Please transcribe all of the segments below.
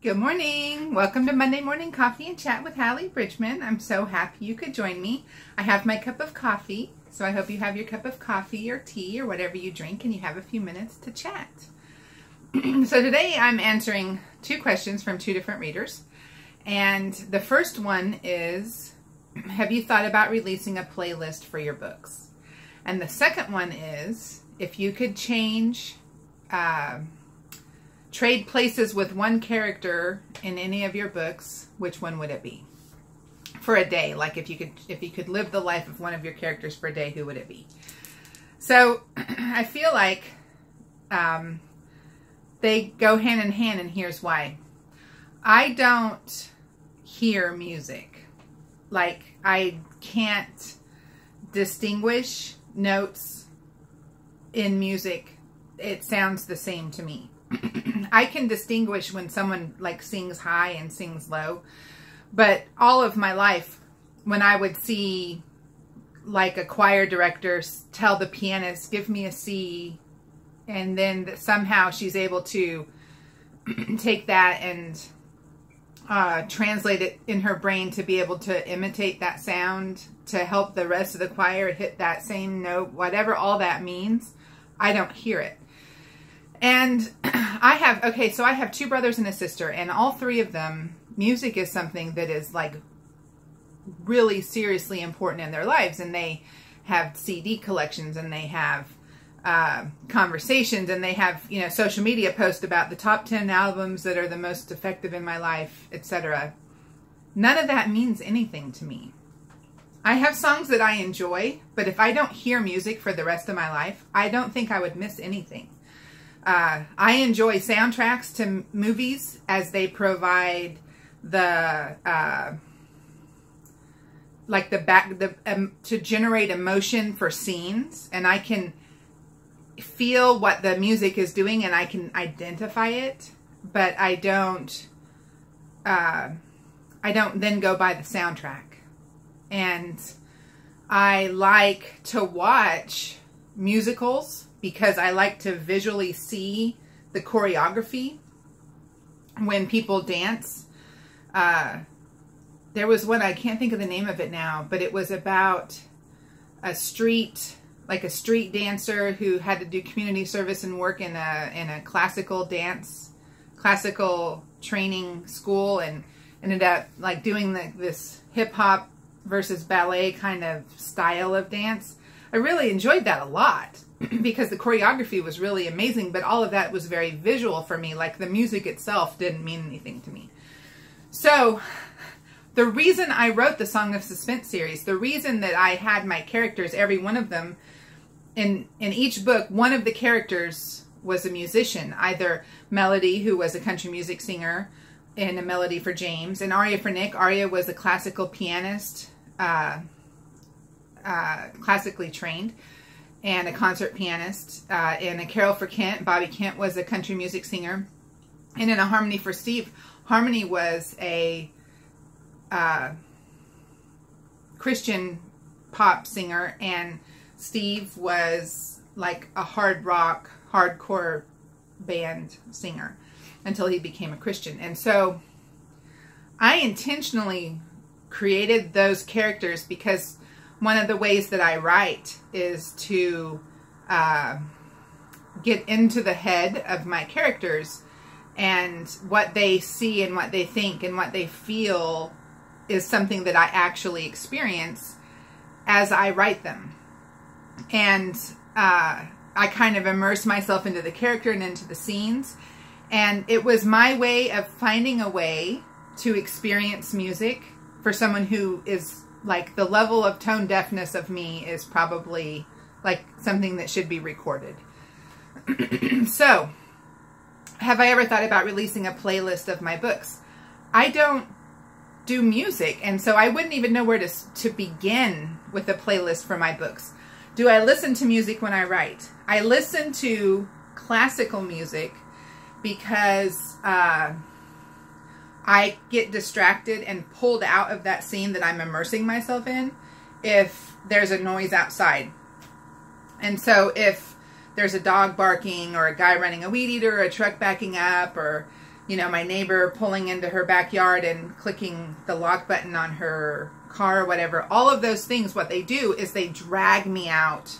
Good morning. Welcome to Monday Morning Coffee and Chat with Hallee Bridgeman. I'm so happy you could join me. I have my cup of coffee, so I hope you have your cup of coffee or tea or whatever you drink and you have a few minutes to chat. So today I'm answering two questions from two different readers. And the first one is, have you thought about releasing a playlist for your books? And the second one is, if you could trade places with one character in any of your books, which one would it be? For a day, like if you could live the life of one of your characters for a day, who would it be? So I feel like they go hand in hand, and here's why. I don't hear music. Like, I can't distinguish notes in music. It sounds the same to me. I can distinguish when someone like sings high and sings low, but all of my life, when I would see like a choir director tell the pianist, give me a C, and then somehow she's able to take that and translate it in her brain to be able to imitate that sound to help the rest of the choir hit that same note, whatever all that means, I don't hear it. And I have two brothers and a sister, and all three of them, music is something that is like really seriously important in their lives. And they have CD collections, and they have conversations, and they have, social media posts about the top 10 albums that are the most effective in my life, etc. None of that means anything to me. I have songs that I enjoy, but if I don't hear music for the rest of my life, I don't think I would miss anything. I enjoy soundtracks to movies as they provide to generate emotion for scenes, and I can feel what the music is doing and I can identify it, but I don't then go by the soundtrack. And I like to watch musicals because I like to visually see the choreography when people dance. There was one, I can't think of the name of it now, but it was about a street dancer who had to do community service and work in a classical training school, and ended up like doing this hip hop versus ballet kind of style of dance. I really enjoyed that a lot because the choreography was really amazing, but all of that was very visual for me. Like, the music itself didn't mean anything to me. So the reason I wrote the Song of Suspense series, the reason that I had my characters, every one of them, in each book, one of the characters was a musician, either Melody, who was a country music singer in A Melody for James, and Aria for Nick. Aria was a classical pianist, classically trained, and a concert pianist. In A Carol for Kent, Bobby Kent was a country music singer. And in A Harmony for Steve, Harmony was a Christian pop singer, and Steve was like a hard rock, hardcore band singer until he became a Christian. And so I intentionally created those characters because one of the ways that I write is to get into the head of my characters, and what they see and what they think and what they feel is something that I actually experience as I write them. And I kind of immerse myself into the character and into the scenes. And it was my way of finding a way to experience music for someone who is like, the level of tone deafness of me is probably like something that should be recorded. So, have I ever thought about releasing a playlist of my books? I don't do music, and so I wouldn't even know where to begin with a playlist for my books. Do I listen to music when I write? I listen to classical music because I get distracted and pulled out of that scene that I'm immersing myself in if there's a noise outside. And so if there's a dog barking or a guy running a weed eater or a truck backing up or my neighbor pulling into her backyard and clicking the lock button on her car or whatever. All of those things, what they do is they drag me out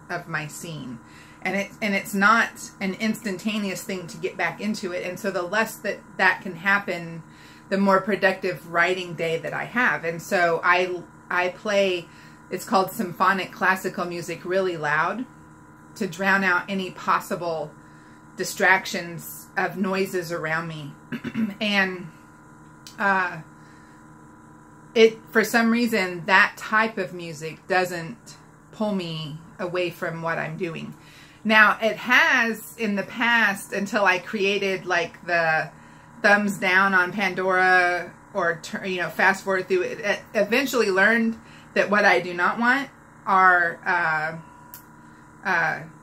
of my scene. And it's not an instantaneous thing to get back into it. And so the less that can happen, the more productive writing day that I have. And so I play, it's called symphonic classical music, really loud to drown out any possible distractions of noises around me. And for some reason, that type of music doesn't pull me away from what I'm doing. Now, it has in the past, until I created like the thumbs down on Pandora, or fast forward through it, it eventually learned that what I do not want are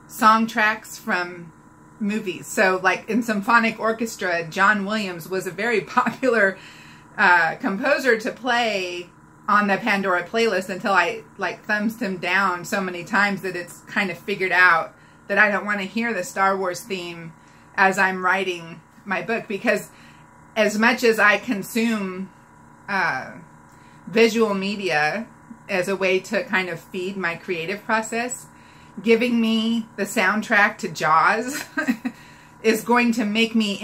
song tracks from movies. So like in symphonic orchestra, John Williams was a very popular composer to play on the Pandora playlist, until I like thumbs him down so many times that it's kind of figured out that I don't want to hear the Star Wars theme as I'm writing my book. Because as much as I consume visual media as a way to kind of feed my creative process, giving me the soundtrack to Jaws is going to make me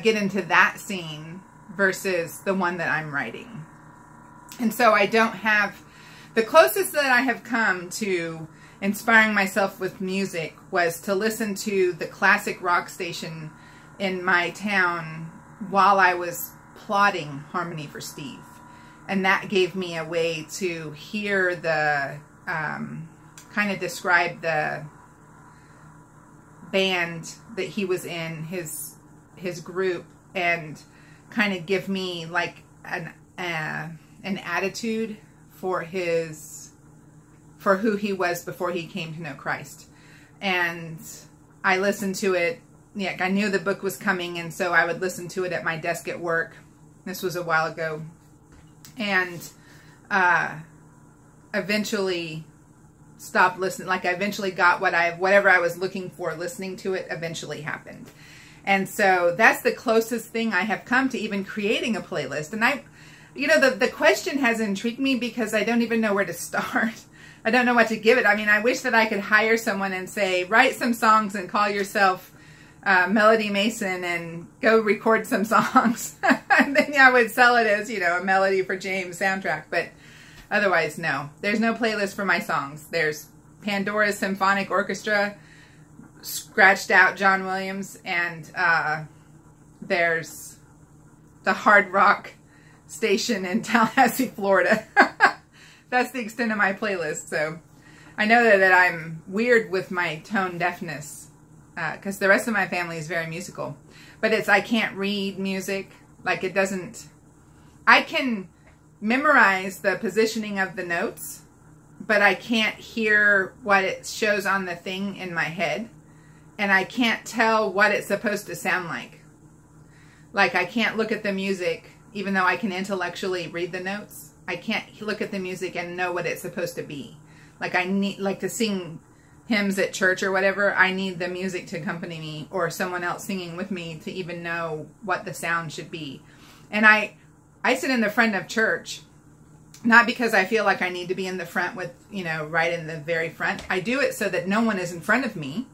get into that scene versus the one that I'm writing. And so I don't have, the closest that I have come to inspiring myself with music was to listen to the classic rock station in my town while I was plotting Harmony for Steve. And that gave me a way to hear the, kind of describe the band that he was in, his group, and kind of give me like an attitude for who he was before he came to know Christ. And I listened to it. Yeah, I knew the book was coming, and so I would listen to it at my desk at work. This was a while ago. And eventually stopped listening. Like I eventually got whatever I was looking for, listening to it eventually happened. And so that's the closest thing I have come to even creating a playlist. And the question has intrigued me because I don't even know where to start. I don't know what to give it. I mean, I wish that I could hire someone and say, write some songs and call yourself Melody Mason and go record some songs. And then I would sell it as, a Melody for James soundtrack. But otherwise, no. There's no playlist for my songs. There's Pandora's Symphonic Orchestra, scratched out John Williams, and there's the Hard Rock station in Tallahassee, Florida. That's the extent of my playlist. So I know that I'm weird with my tone deafness, because the rest of my family is very musical. But I can't read music. Like it doesn't, I can memorize the positioning of the notes, but I can't hear what it shows on the thing in my head. And I can't tell what it's supposed to sound like. Like I can't look at the music, even though I can intellectually read the notes. I can't look at the music and know what it's supposed to be. Like I need, like to sing hymns at church or whatever, I need the music to accompany me or someone else singing with me to even know what the sound should be. And I sit in the front of church, not because I feel like I need to be in the front with, right in the very front. I do it so that no one is in front of me,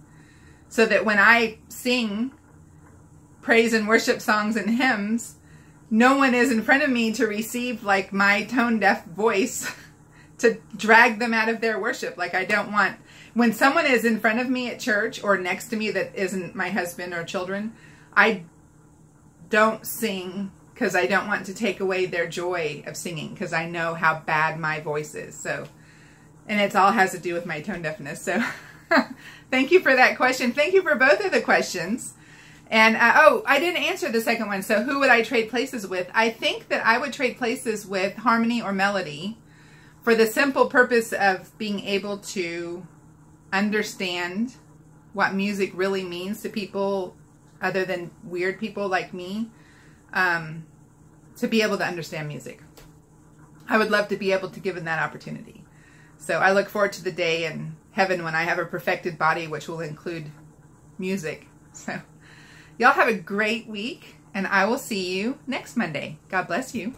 so that when I sing praise and worship songs and hymns, no one is in front of me to receive like my tone deaf voice to drag them out of their worship. Like I don't want, when someone is in front of me at church or next to me that isn't my husband or children, I don't sing because I don't want to take away their joy of singing, because I know how bad my voice is. So, and it all has to do with my tone deafness. So thank you for that question. Thank you for both of the questions. And, I didn't answer the second one. So who would I trade places with? I think that I would trade places with Harmony or Melody for the simple purpose of being able to understand what music really means to people other than weird people like me, to be able to understand music. I would love to be able to give them that opportunity. So I look forward to the day in heaven when I have a perfected body, which will include music. So y'all have a great week, and and I will see you next Monday. God bless you.